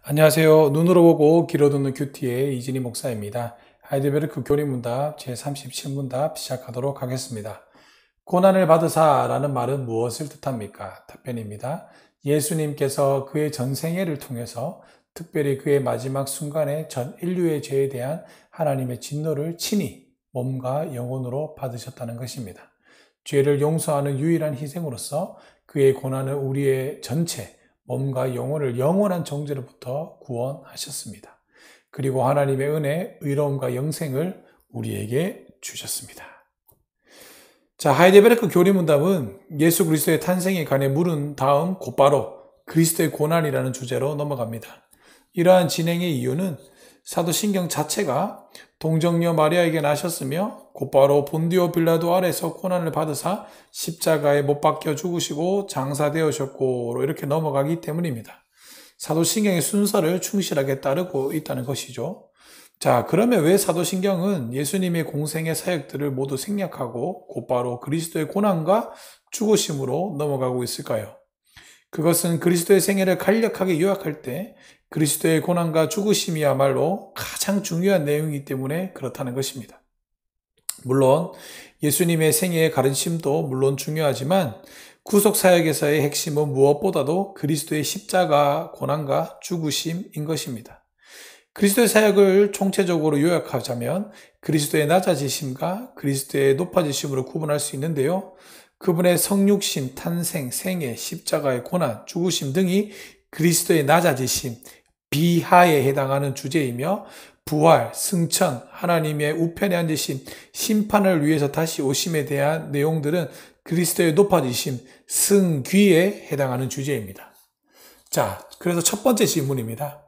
안녕하세요. 눈으로 보고 귀로 듣는 큐티의 이진희 목사입니다. 하이델베르크 교리문답 제37문답 시작하도록 하겠습니다. 고난을 받으사라는 말은 무엇을 뜻합니까? 답변입니다. 예수님께서 그의 전생애를 통해서 특별히 그의 마지막 순간에 전 인류의 죄에 대한 하나님의 진노를 친히 몸과 영혼으로 받으셨다는 것입니다. 죄를 용서하는 유일한 희생으로서 그의 고난은 우리의 전체 몸과 영혼을 영원한 정죄로부터 구원하셨습니다. 그리고 하나님의 은혜, 의로움과 영생을 우리에게 주셨습니다. 자, 하이델베르크 교리문답은 예수 그리스도의 탄생에 관해 물은 다음 곧바로 그리스도의 고난이라는 주제로 넘어갑니다. 이러한 진행의 이유는 사도신경 자체가 동정녀 마리아에게 나셨으며 곧바로 본디오 빌라도 아래서 고난을 받으사 십자가에 못 박혀 죽으시고 장사되으셨고 이렇게 넘어가기 때문입니다. 사도신경의 순서를 충실하게 따르고 있다는 것이죠. 자, 그러면 왜 사도신경은 예수님의 공생의 사역들을 모두 생략하고 곧바로 그리스도의 고난과 죽으심으로 넘어가고 있을까요? 그것은 그리스도의 생애를 간략하게 요약할 때 그리스도의 고난과 죽으심이야말로 가장 중요한 내용이기 때문에 그렇다는 것입니다. 물론 예수님의 생애의 가르침도 물론 중요하지만 구속사역에서의 핵심은 무엇보다도 그리스도의 십자가 고난과 죽으심인 것입니다. 그리스도의 사역을 총체적으로 요약하자면 그리스도의 낮아지심과 그리스도의 높아지심으로 구분할 수 있는데요. 그분의 성육신, 탄생, 생애, 십자가의 고난, 죽으심 등이 그리스도의 낮아지심, 비하에 해당하는 주제이며 부활, 승천, 하나님의 우편에 앉으심, 심판을 위해서 다시 오심에 대한 내용들은 그리스도의 높아지심, 승귀에 해당하는 주제입니다. 자, 그래서 첫 번째 질문입니다.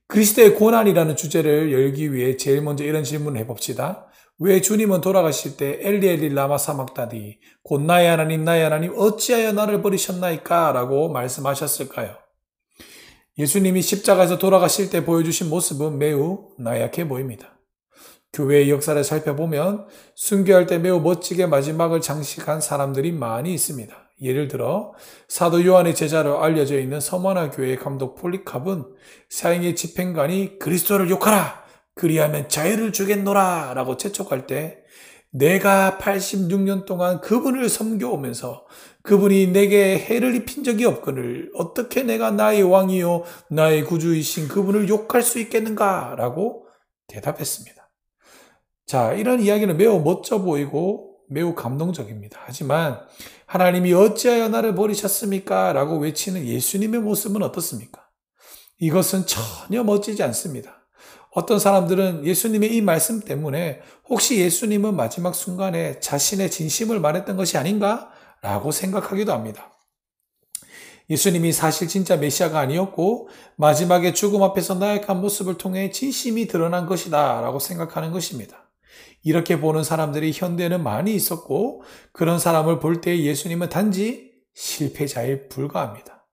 그리스도의 고난이라는 주제를 열기 위해 제일 먼저 이런 질문을 해봅시다. 왜 주님은 돌아가실 때 엘리 엘리 라마 사막다니 곧 나의 하나님 어찌하여 나를 버리셨나이까 라고 말씀하셨을까요? 예수님이 십자가에서 돌아가실 때 보여주신 모습은 매우 나약해 보입니다. 교회의 역사를 살펴보면 순교할 때 매우 멋지게 마지막을 장식한 사람들이 많이 있습니다. 예를 들어 사도 요한의 제자로 알려져 있는 서머나 교회의 감독 폴리캅은 사형의 집행관이 그리스도를 욕하라! 그리하면 자유를 주겠노라! 라고 재촉할 때 내가 86년 동안 그분을 섬겨오면서 그분이 내게 해를 입힌 적이 없거늘 어떻게 내가 나의 왕이요 나의 구주이신 그분을 욕할 수 있겠는가? 라고 대답했습니다. 자, 이런 이야기는 매우 멋져 보이고 매우 감동적입니다. 하지만 하나님이 어찌하여 나를 버리셨습니까? 라고 외치는 예수님의 모습은 어떻습니까? 이것은 전혀 멋지지 않습니다. 어떤 사람들은 예수님의 이 말씀 때문에 혹시 예수님은 마지막 순간에 자신의 진심을 말했던 것이 아닌가? 라고 생각하기도 합니다. 예수님이 사실 진짜 메시아가 아니었고 마지막에 죽음 앞에서 나약한 모습을 통해 진심이 드러난 것이다 라고 생각하는 것입니다. 이렇게 보는 사람들이 현대에는 많이 있었고 그런 사람을 볼 때 예수님은 단지 실패자에 불과합니다.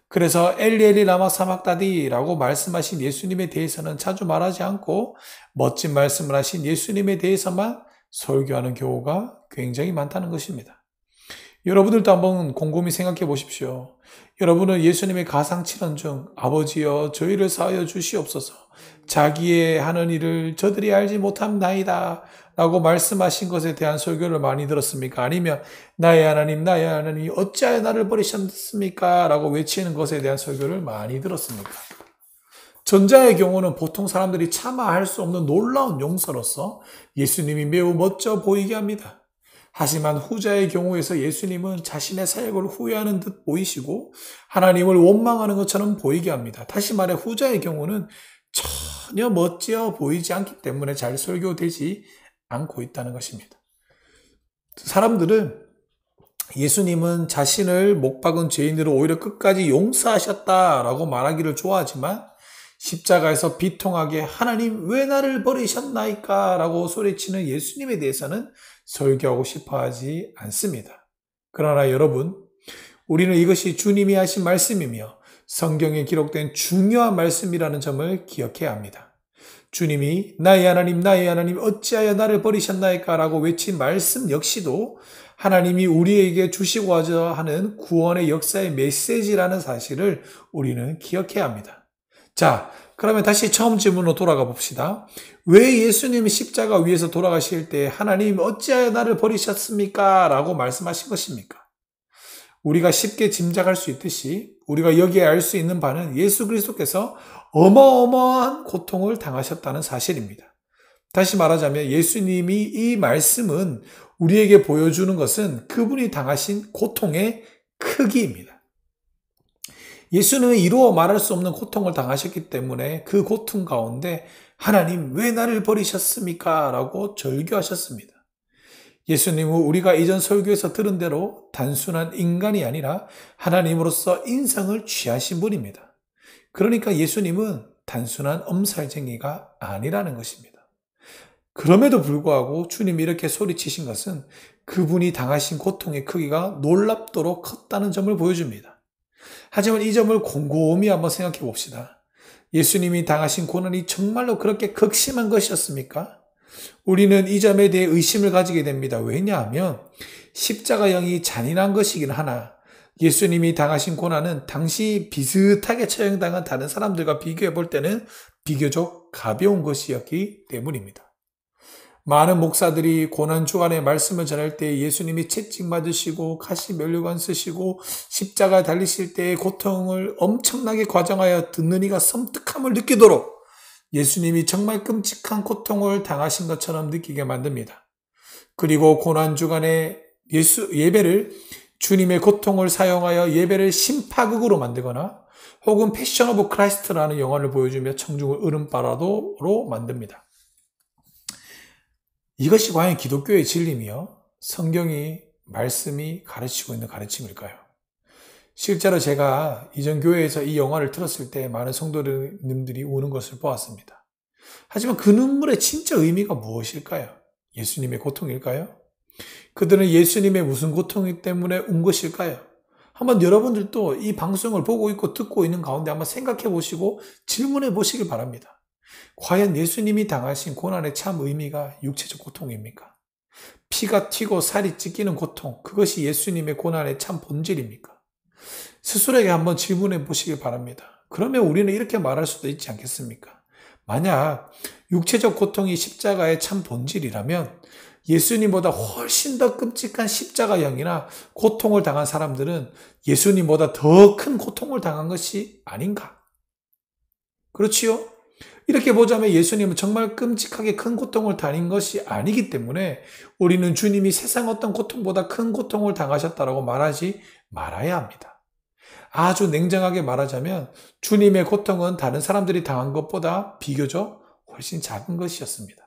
그래서 엘리 엘리 라마 사막다디라고 말씀하신 예수님에 대해서는 자주 말하지 않고 멋진 말씀을 하신 예수님에 대해서만 설교하는 경우가 굉장히 많다는 것입니다. 여러분들도 한번 곰곰이 생각해 보십시오. 여러분은 예수님의 가상칠언 중 아버지여 저희를 사하여 주시옵소서 자기의 하는 일을 저들이 알지 못함나이다 라고 말씀하신 것에 대한 설교를 많이 들었습니까? 아니면 나의 하나님 어찌하여 나를 버리셨습니까? 라고 외치는 것에 대한 설교를 많이 들었습니까? 전자의 경우는 보통 사람들이 차마 할 수 없는 놀라운 용서로서 예수님이 매우 멋져 보이게 합니다. 하지만 후자의 경우에서 예수님은 자신의 사역을 후회하는 듯 보이시고 하나님을 원망하는 것처럼 보이게 합니다. 다시 말해 후자의 경우는 전혀 멋져 보이지 않기 때문에 잘 설교되지 않고 있다는 것입니다. 사람들은 예수님은 자신을 못 박은 죄인들을 오히려 끝까지 용서하셨다라고 말하기를 좋아하지만 십자가에서 비통하게 하나님 왜 나를 버리셨나이까? 라고 소리치는 예수님에 대해서는 설교하고 싶어 하지 않습니다. 그러나 여러분, 우리는 이것이 주님이 하신 말씀이며 성경에 기록된 중요한 말씀이라는 점을 기억해야 합니다. 주님이 나의 하나님 어찌하여 나를 버리셨나이까? 라고 외친 말씀 역시도 하나님이 우리에게 주시고자 하는 구원의 역사의 메시지라는 사실을 우리는 기억해야 합니다. 자, 그러면 다시 처음 질문으로 돌아가 봅시다. 왜 예수님이 십자가 위에서 돌아가실 때 하나님 어찌하여 나를 버리셨습니까? 라고 말씀하신 것입니까? 우리가 쉽게 짐작할 수 있듯이 우리가 여기에 알 수 있는 바는 예수 그리스도께서 어마어마한 고통을 당하셨다는 사실입니다. 다시 말하자면 예수님이 이 말씀은 우리에게 보여주는 것은 그분이 당하신 고통의 크기입니다. 예수는 이루어 말할 수 없는 고통을 당하셨기 때문에 그 고통 가운데 하나님 왜 나를 버리셨습니까? 라고 절규하셨습니다. 예수님은 우리가 이전 설교에서 들은 대로 단순한 인간이 아니라 하나님으로서 인성을 취하신 분입니다. 그러니까 예수님은 단순한 엄살쟁이가 아니라는 것입니다. 그럼에도 불구하고 주님이 이렇게 소리치신 것은 그분이 당하신 고통의 크기가 놀랍도록 컸다는 점을 보여줍니다. 하지만 이 점을 곰곰이 한번 생각해 봅시다. 예수님이 당하신 고난이 정말로 그렇게 극심한 것이었습니까? 우리는 이 점에 대해 의심을 가지게 됩니다. 왜냐하면 십자가형이 잔인한 것이긴 하나 예수님이 당하신 고난은 당시 비슷하게 처형당한 다른 사람들과 비교해 볼 때는 비교적 가벼운 것이었기 때문입니다. 많은 목사들이 고난 주간에 말씀을 전할 때 예수님이 채찍 맞으시고 가시 면류관 쓰시고 십자가에 달리실 때의 고통을 엄청나게 과장하여 듣는 이가 섬뜩함을 느끼도록 예수님이 정말 끔찍한 고통을 당하신 것처럼 느끼게 만듭니다. 그리고 고난 주간에 예배를 주님의 고통을 사용하여 예배를 심파극으로 만들거나 혹은 패션 오브 크라이스트라는 영화를 보여주며 청중을 으름바라도로 만듭니다. 이것이 과연 기독교의 진리며 성경이 말씀이 가르치고 있는 가르침일까요? 실제로 제가 이전 교회에서 이 영화를 틀었을 때 많은 성도님들이 우는 것을 보았습니다. 하지만 그 눈물의 진짜 의미가 무엇일까요? 예수님의 고통일까요? 그들은 예수님의 무슨 고통 때문에 운 것일까요? 한번 여러분들도 이 방송을 보고 있고 듣고 있는 가운데 한번 생각해 보시고 질문해 보시길 바랍니다. 과연 예수님이 당하신 고난의 참 의미가 육체적 고통입니까? 피가 튀고 살이 찢기는 고통, 그것이 예수님의 고난의 참 본질입니까? 스스로에게 한번 질문해 보시길 바랍니다. 그러면 우리는 이렇게 말할 수도 있지 않겠습니까? 만약 육체적 고통이 십자가의 참 본질이라면 예수님보다 훨씬 더 끔찍한 십자가형이나 고통을 당한 사람들은 예수님보다 더 큰 고통을 당한 것이 아닌가? 그렇지요? 이렇게 보자면 예수님은 정말 끔찍하게 큰 고통을 당한 것이 아니기 때문에 우리는 주님이 세상 어떤 고통보다 큰 고통을 당하셨다고 말하지 말아야 합니다. 아주 냉정하게 말하자면 주님의 고통은 다른 사람들이 당한 것보다 비교적 훨씬 작은 것이었습니다.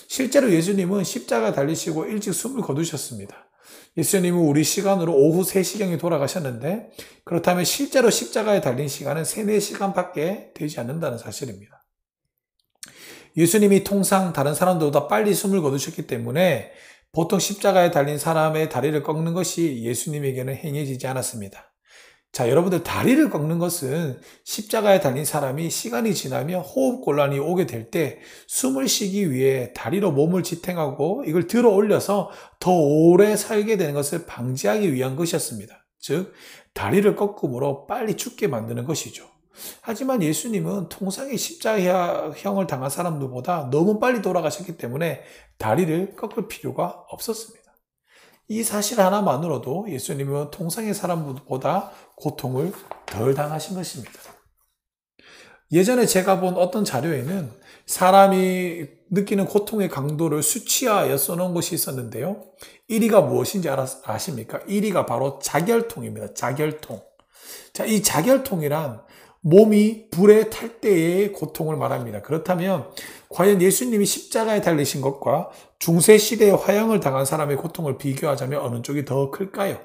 실제로 예수님은 십자가에 달리시고 일찍 숨을 거두셨습니다. 예수님은 우리 시간으로 오후 3시경에 돌아가셨는데 그렇다면 실제로 십자가에 달린 시간은 3, 4시간밖에 되지 않는다는 사실입니다. 예수님이 통상 다른 사람들보다 빨리 숨을 거두셨기 때문에 보통 십자가에 달린 사람의 다리를 꺾는 것이 예수님에게는 행해지지 않았습니다. 자, 여러분들 다리를 꺾는 것은 십자가에 달린 사람이 시간이 지나면 호흡곤란이 오게 될 때 숨을 쉬기 위해 다리로 몸을 지탱하고 이걸 들어 올려서 더 오래 살게 되는 것을 방지하기 위한 것이었습니다. 즉, 다리를 꺾음으로 빨리 죽게 만드는 것이죠. 하지만 예수님은 통상의 십자가형을 당한 사람들보다 너무 빨리 돌아가셨기 때문에 다리를 꺾을 필요가 없었습니다. 이 사실 하나만으로도 예수님은 통상의 사람보다 고통을 덜 당하신 것입니다. 예전에 제가 본 어떤 자료에는 사람이 느끼는 고통의 강도를 수치하여 써놓은 것이 있었는데요. 1위가 무엇인지 아십니까? 1위가 바로 자결통입니다. 자결통. 자, 이 자결통이란 몸이 불에 탈 때의 고통을 말합니다. 그렇다면 과연 예수님이 십자가에 달리신 것과 중세시대의 화형을 당한 사람의 고통을 비교하자면 어느 쪽이 더 클까요?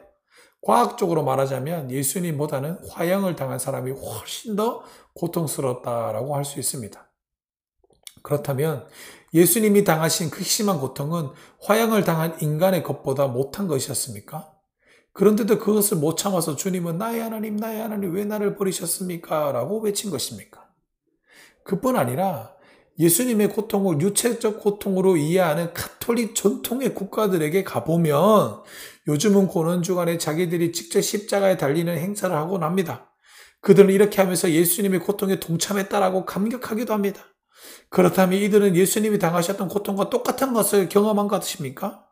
과학적으로 말하자면 예수님보다는 화형을 당한 사람이 훨씬 더 고통스럽다라고 할 수 있습니다. 그렇다면 예수님이 당하신 그 심한 고통은 화형을 당한 인간의 것보다 못한 것이었습니까? 그런데도 그것을 못 참아서 주님은 나의 하나님 왜 나를 버리셨습니까? 라고 외친 것입니까? 그뿐 아니라 예수님의 고통을 유체적 고통으로 이해하는 가톨릭 전통의 국가들에게 가보면 요즘은 고난주간에 자기들이 직접 십자가에 달리는 행사를 하곤 합니다. 그들은 이렇게 하면서 예수님의 고통에 동참했다라고 감격하기도 합니다. 그렇다면 이들은 예수님이 당하셨던 고통과 똑같은 것을 경험한 것 같으십니까?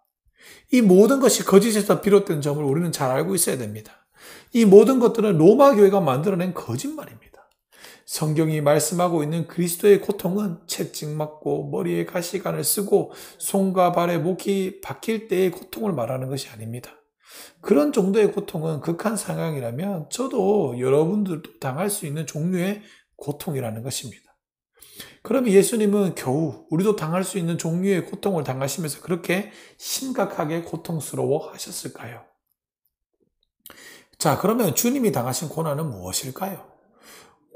이 모든 것이 거짓에서 비롯된 점을 우리는 잘 알고 있어야 됩니다. 이 모든 것들은 로마 교회가 만들어낸 거짓말입니다. 성경이 말씀하고 있는 그리스도의 고통은 채찍 맞고 머리에 가시관을 쓰고 손과 발에 목이 박힐 때의 고통을 말하는 것이 아닙니다. 그런 정도의 고통은 극한 상황이라면 저도 여러분들도 당할 수 있는 종류의 고통이라는 것입니다. 그럼 예수님은 겨우 우리도 당할 수 있는 종류의 고통을 당하시면서 그렇게 심각하게 고통스러워 하셨을까요? 자, 그러면 주님이 당하신 고난은 무엇일까요?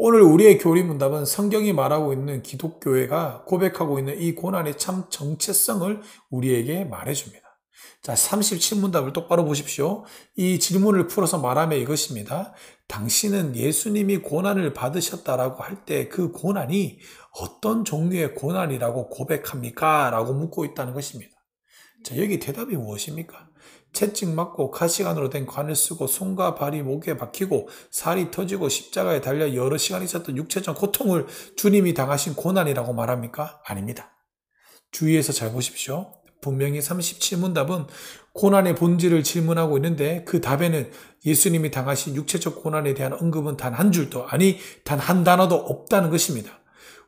오늘 우리의 교리 문답은 성경이 말하고 있는 기독교회가 고백하고 있는 이 고난의 참 정체성을 우리에게 말해줍니다. 자, 37문답을 똑바로 보십시오. 이 질문을 풀어서 말하면 이것입니다. 당신은 예수님이 고난을 받으셨다라고 할 때 그 고난이 어떤 종류의 고난이라고 고백합니까? 라고 묻고 있다는 것입니다. 자, 여기 대답이 무엇입니까? 채찍 맞고 가시관으로 된 관을 쓰고 손과 발이 목에 박히고 살이 터지고 십자가에 달려 여러 시간 있었던 육체적 고통을 주님이 당하신 고난이라고 말합니까? 아닙니다. 주의해서 잘 보십시오. 분명히 37문답은 고난의 본질을 질문하고 있는데 그 답에는 예수님이 당하신 육체적 고난에 대한 언급은 단 한 줄도 아니 단 한 단어도 없다는 것입니다.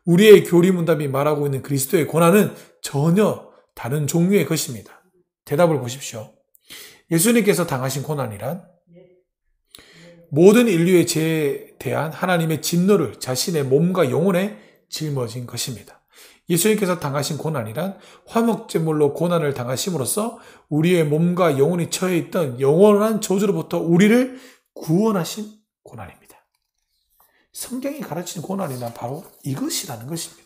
우리의 교리 문답이 말하고 있는 그리스도의 고난은 전혀 다른 종류의 것입니다. 대답을 보십시오. 예수님께서 당하신 고난이란 모든 인류의 죄에 대한 하나님의 진노를 자신의 몸과 영혼에 짊어진 것입니다. 예수님께서 당하신 고난이란 화목제물로 고난을 당하심으로써 우리의 몸과 영혼이 처해 있던 영원한 저주로부터 우리를 구원하신 고난입니다. 성경이 가르치는 고난이란 바로 이것이라는 것입니다.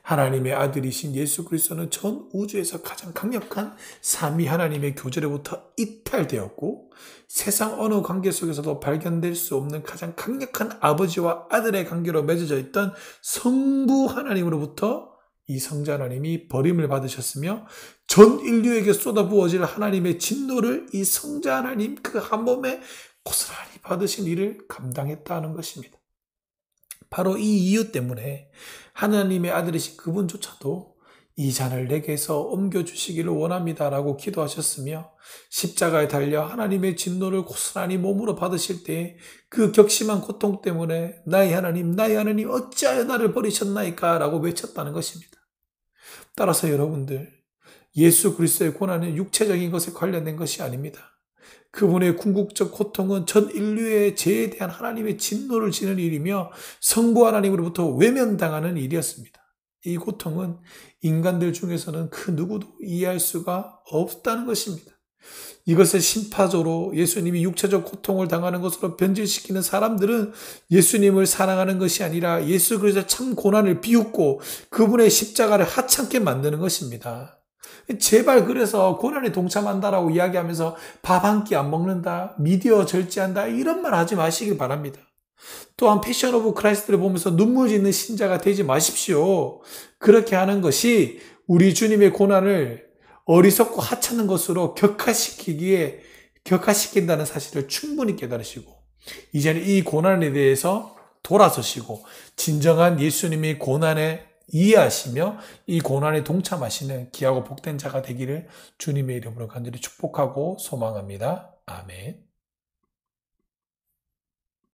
하나님의 아들이신 예수 그리스도는 전 우주에서 가장 강력한 삼위 하나님의 교제로부터 이탈되었고 세상 어느 관계 속에서도 발견될 수 없는 가장 강력한 아버지와 아들의 관계로 맺어져 있던 성부 하나님으로부터 이 성자 하나님이 버림을 받으셨으며 전 인류에게 쏟아부어질 하나님의 진노를 이 성자 하나님 그 한 몸에 고스란히 받으신 일을 감당했다는 것입니다. 바로 이 이유 때문에 하나님의 아들이신 그분조차도 이 잔을 내게서 옮겨주시기를 원합니다라고 기도하셨으며 십자가에 달려 하나님의 진노를 고스란히 몸으로 받으실 때 그 격심한 고통 때문에 나의 하나님 어찌하여 나를 버리셨나이까 라고 외쳤다는 것입니다. 따라서 여러분들 예수 그리스도의 고난은 육체적인 것에 관련된 것이 아닙니다. 그분의 궁극적 고통은 전 인류의 죄에 대한 하나님의 진노를 지는 일이며 성부 하나님으로부터 외면당하는 일이었습니다. 이 고통은 인간들 중에서는 그 누구도 이해할 수가 없다는 것입니다. 이것을 심파적으로 예수님이 육체적 고통을 당하는 것으로 변질시키는 사람들은 예수님을 사랑하는 것이 아니라 예수 그리스도의 참 고난을 비웃고 그분의 십자가를 하찮게 만드는 것입니다. 제발 그래서 고난에 동참한다라고 이야기하면서 밥 한 끼 안 먹는다, 미디어 절제한다 이런 말 하지 마시길 바랍니다. 또한 패션 오브 크라이스트를 보면서 눈물 짓는 신자가 되지 마십시오. 그렇게 하는 것이 우리 주님의 고난을 어리석고 하찮은 것으로 격화시킨다는 사실을 충분히 깨달으시고 이제는 이 고난에 대해서 돌아서시고 진정한 예수님의 고난에 이해하시며 이 고난에 동참하시는 귀하고 복된 자가 되기를 주님의 이름으로 간절히 축복하고 소망합니다. 아멘.